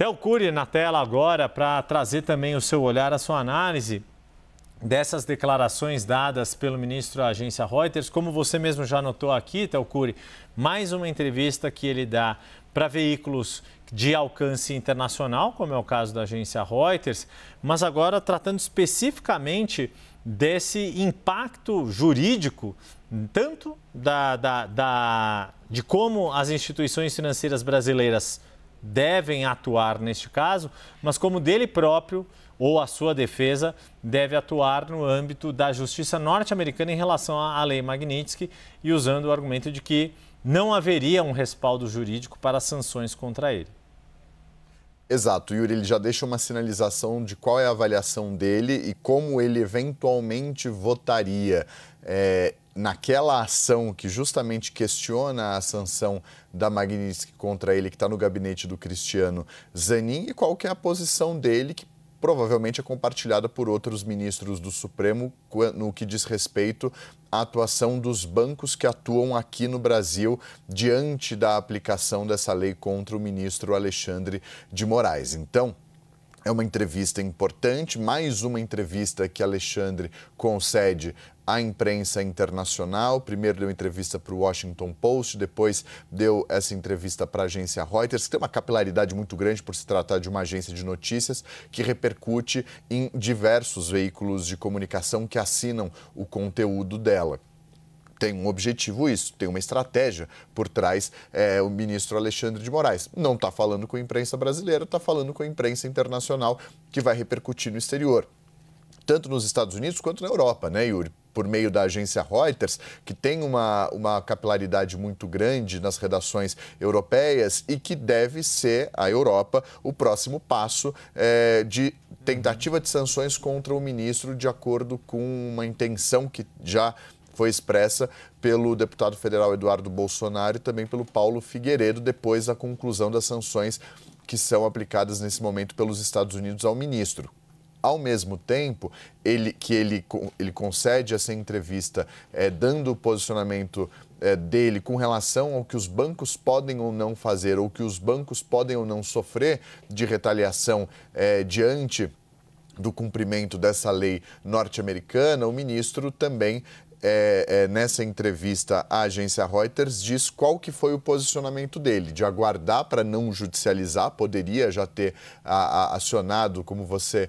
Theo Cury na tela agora para trazer também o seu olhar, a sua análise dessas declarações dadas pelo ministro da agência Reuters. Como você mesmo já notou aqui, Theo Cury, mais uma entrevista que ele dá para veículos de alcance internacional, como é o caso da agência Reuters, mas agora tratando especificamente desse impacto jurídico, tanto de como as instituições financeiras brasileiras devem atuar neste caso, mas como dele próprio ou a sua defesa deve atuar no âmbito da justiça norte-americana em relação à lei Magnitsky e usando o argumento de que não haveria um respaldo jurídico para sanções contra ele. Exato, Yuri, ele já deixa uma sinalização de qual é a avaliação dele e como ele eventualmente votaria naquela ação que justamente questiona a sanção da Magnitsky contra ele, que está no gabinete do Cristiano Zanin, e qual que é a posição dele, que provavelmente é compartilhada por outros ministros do Supremo no que diz respeito à atuação dos bancos que atuam aqui no Brasil diante da aplicação dessa lei contra o ministro Alexandre de Moraes. Então, é uma entrevista importante, mais uma entrevista que Alexandre concede à imprensa internacional. Primeiro deu entrevista para o Washington Post, depois deu essa entrevista para a agência Reuters, que tem uma capilaridade muito grande por se tratar de uma agência de notícias que repercute em diversos veículos de comunicação que assinam o conteúdo dela. Tem um objetivo isso, tem uma estratégia por trás o ministro Alexandre de Moraes. Não está falando com a imprensa brasileira, está falando com a imprensa internacional que vai repercutir no exterior, tanto nos Estados Unidos quanto na Europa, né, Yuri? Por meio da agência Reuters, que tem uma capilaridade muito grande nas redações europeias e que deve ser, a Europa, o próximo passo de tentativa de sanções contra o ministro, de acordo com uma intenção que já foi expressa pelo deputado federal Eduardo Bolsonaro e também pelo Paulo Figueiredo, depois da conclusão das sanções que são aplicadas nesse momento pelos Estados Unidos ao ministro. Ao mesmo tempo, ele concede essa entrevista dando o posicionamento dele com relação ao que os bancos podem ou não fazer, ou que os bancos podem ou não sofrer de retaliação diante do cumprimento dessa lei norte-americana. O ministro também nessa entrevista à agência Reuters, diz qual que foi o posicionamento dele, de aguardar para não judicializar, poderia já ter acionado, como você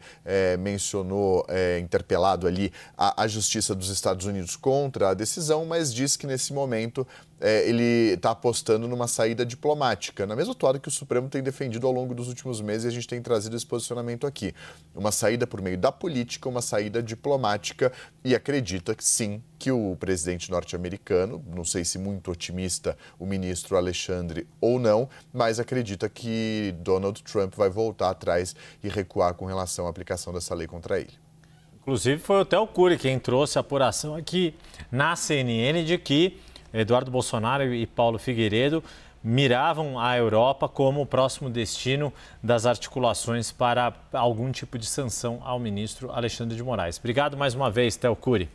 mencionou, interpelado ali, a Justiça dos Estados Unidos contra a decisão, mas diz que nesse momento ele está apostando numa saída diplomática, na mesma toada que o Supremo tem defendido ao longo dos últimos meses, e a gente tem trazido esse posicionamento aqui. Uma saída por meio da política, uma saída diplomática, e acredita que sim, que o presidente norte-americano, não sei se muito otimista o ministro Alexandre ou não, mas acredita que Donald Trump vai voltar atrás e recuar com relação à aplicação dessa lei contra ele. Inclusive foi o Theo Cury quem trouxe a apuração aqui na CNN de que Eduardo Bolsonaro e Paulo Figueiredo miravam a Europa como o próximo destino das articulações para algum tipo de sanção ao ministro Alexandre de Moraes. Obrigado mais uma vez, Theo Cury.